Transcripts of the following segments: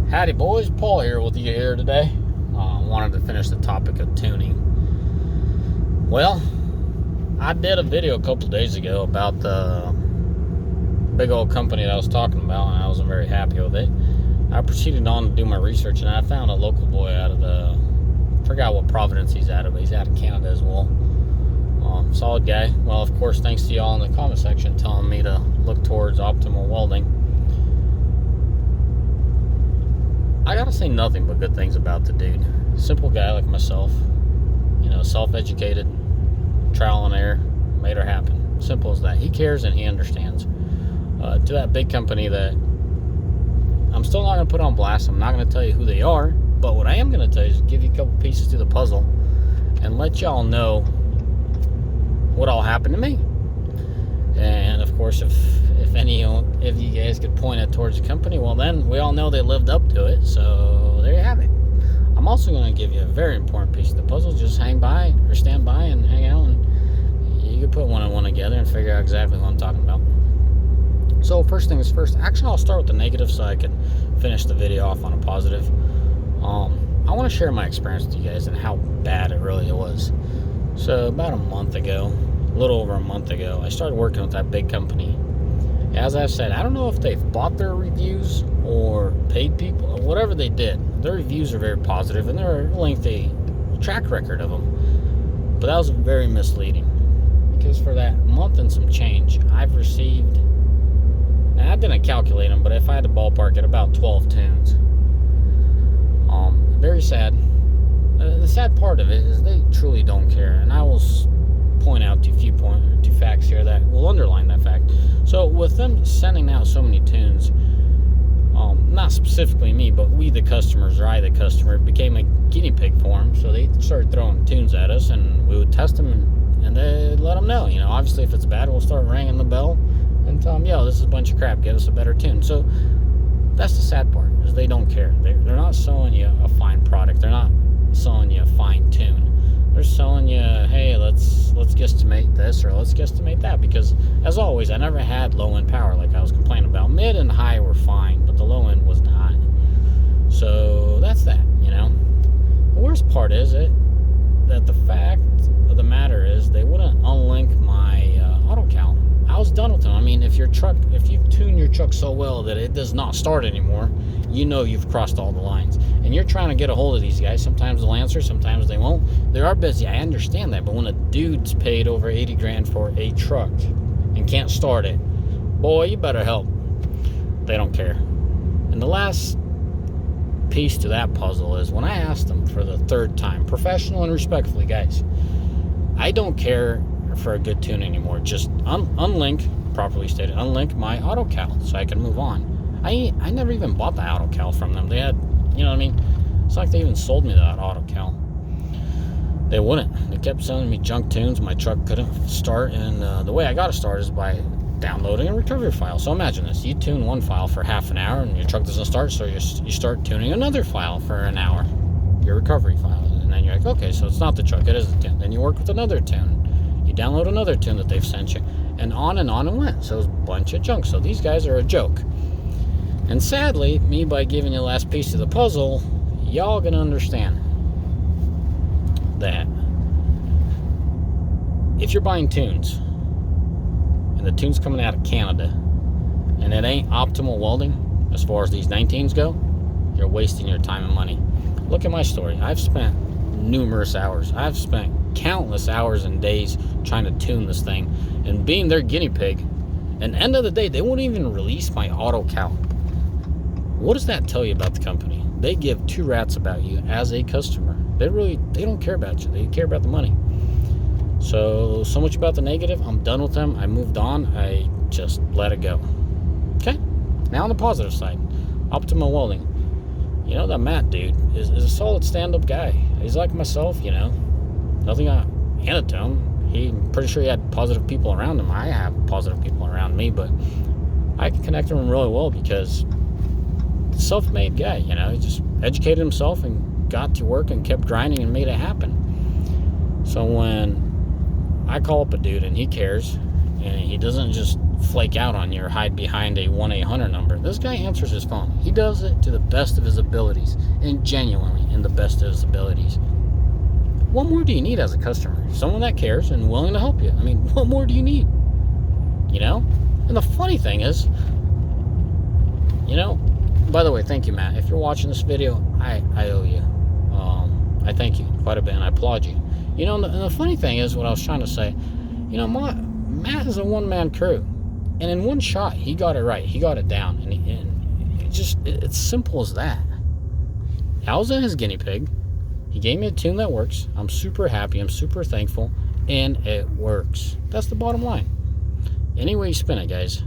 Howdy boys, Paul here with you here today. Wanted to finish the topic of tuning. Well, I did a video a couple days ago about the big old company that I was talking about, and I wasn't very happy with it. I proceeded on to do my research, and I found a local boy out of forgot what province he's out of, but he's out of Canada as well. Solid guy. Well, of course, thanks to y'all in the comment section telling me to look towards optimal welding. I gotta say nothing but good things about the dude. Simple guy like myself, self-educated, trial and error, made her happen. Simple as that. He cares and he understands. To that big company that I'm still not gonna put on blast. I'm not gonna tell you who they are, but what I am gonna tell you is give you a couple pieces to the puzzle and let y'all know what all happened to me. And of course, if you guys could point it towards the company, well, then we all know they lived up to it. So there you have it. I'm also going to give you a very important piece of the puzzle. Just hang by or stand by and hang out, and you can put one and one together and figure out exactly what I'm talking about. So first things first. Actually, I'll start with the negative so I can finish the video off on a positive. I want to share my experience with you guys and how bad it really was. So about a little over a month ago, I started working with that big company. As I've said, I don't know if they've bought their reviews or paid people, or whatever they did. Their reviews are very positive, and they're a lengthy track record of them. But that was very misleading, because for that month and some change, I've received, and I didn't calculate them, but if I had to ballpark it, about 12 tunes. Very sad. The sad part of it is they truly don't care, and I will point out two facts here that will underline that fact. So with them sending out so many tunes, not specifically me, but we the customers, or I the customer, became a guinea pig for them. So they started throwing tunes at us, and we would test them and they let them know. Obviously if it's bad, we'll start ringing the bell and tell them, yo, this is a bunch of crap, give us a better tune. So that's the sad part, is they don't care. They're not selling you a fine product. They're not selling you a fine tune. They're selling you, hey, let's guesstimate this or let's guesstimate that, because as always, I never had low end power like I was complaining about. Mid and high were fine, but the low end was not. So that's that. The worst part is that the fact of the matter is they wouldn't unlink my auto cal. I was done with them. I mean, if you tune your truck so well that it does not start anymore, you've crossed all the lines. And you're trying to get a hold of these guys. Sometimes they'll answer, sometimes they won't. They are busy, I understand that. But when a dude's paid over 80 grand for a truck and can't start it, boy, you better help. They don't care. And the last piece to that puzzle is when I asked them for the third time, professional and respectfully, guys, I don't care for a good tune anymore. Just unlink, properly stated, unlink my auto cal so I can move on. I never even bought the auto cal from them. They had, it's like they even sold me that auto cal. They wouldn't. They kept sending me junk tunes. My truck couldn't start, and the way I got to start is by downloading a recovery file. So imagine this: you tune one file for half an hour and your truck doesn't start, so you start tuning another file for an hour, your recovery file, and then you're like, okay, so it's not the truck, it is the tune. Then you work with another tune, you download another tune that they've sent you, and on and went. So it's a bunch of junk. So these guys are a joke. And sadly, me, by giving you the last piece of the puzzle, y'all gonna understand that if you're buying tunes and the tune's coming out of Canada and it ain't optimal welding as far as these 19s go, you're wasting your time and money. Look at my story. I've spent numerous hours. I've spent countless hours and days trying to tune this thing and being their guinea pig. And end of the day, they won't even release my auto cal. What does that tell you about the company? They give two rats about you as a customer. They don't care about you. They care about the money. So much about the negative. I'm done with them. I moved on. I just let it go. Okay? Now on the positive side, optimal welding. That Matt dude is a solid stand-up guy. He's like myself, Nothing I handed to him. I'm pretty sure he had positive people around him. I have positive people around me, but I can connect with him really well because self-made guy, he just educated himself and got to work and kept grinding and made it happen. So when I call up a dude and he cares and he doesn't just flake out on you or hide behind a 1-800 number. This guy answers his phone. He does it to the best of his abilities, and genuinely in the best of his abilities. What more do you need as a customer? Someone that cares and willing to help you. I mean, what more do you need? You know? And the funny thing is, you know, by the way, thank you, Matt. If you're watching this video, I owe you. I thank you quite a bit, and I applaud you. You know, and the funny thing is, what I was trying to say, you know, Matt is a one-man crew. And in one shot, he got it right. He got it down. And it's simple as that. I was in his guinea pig. He gave me a tune that works. I'm super happy. I'm super thankful. And it works. That's the bottom line. Any way you spin it, guys.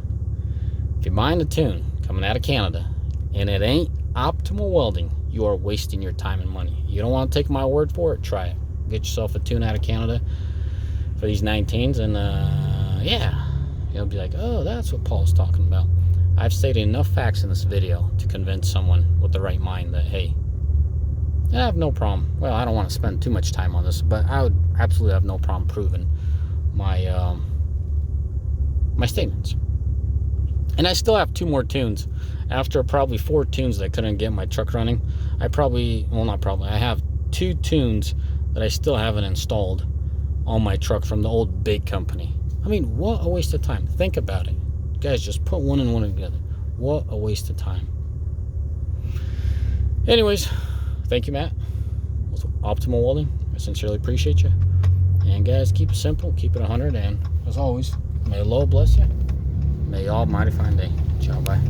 If you're buying a tune coming out of Canada and it ain't optimal welding, you are wasting your time and money. You don't want to take my word for it? Try it. Get yourself a tune out of Canada for these 19s, and yeah, you'll be like, oh, that's what Paul's talking about. I've stated enough facts in this video to convince someone with the right mind that, hey, I have no problem. Well, I don't want to spend too much time on this, but I would absolutely have no problem proving my my statements. And I still have 2 more tunes. After probably 4 tunes that I couldn't get my truck running, I have 2 tunes that I still haven't installed on my truck from the old big company. I mean, what a waste of time. Think about it. Guys, just put one and one together. What a waste of time. Anyways, thank you, Matt. With Optimal Welding, I sincerely appreciate you. And guys, keep it simple, keep it 100, and as always, may the Lord bless you. May you all have a mighty fine day. Ciao, bye.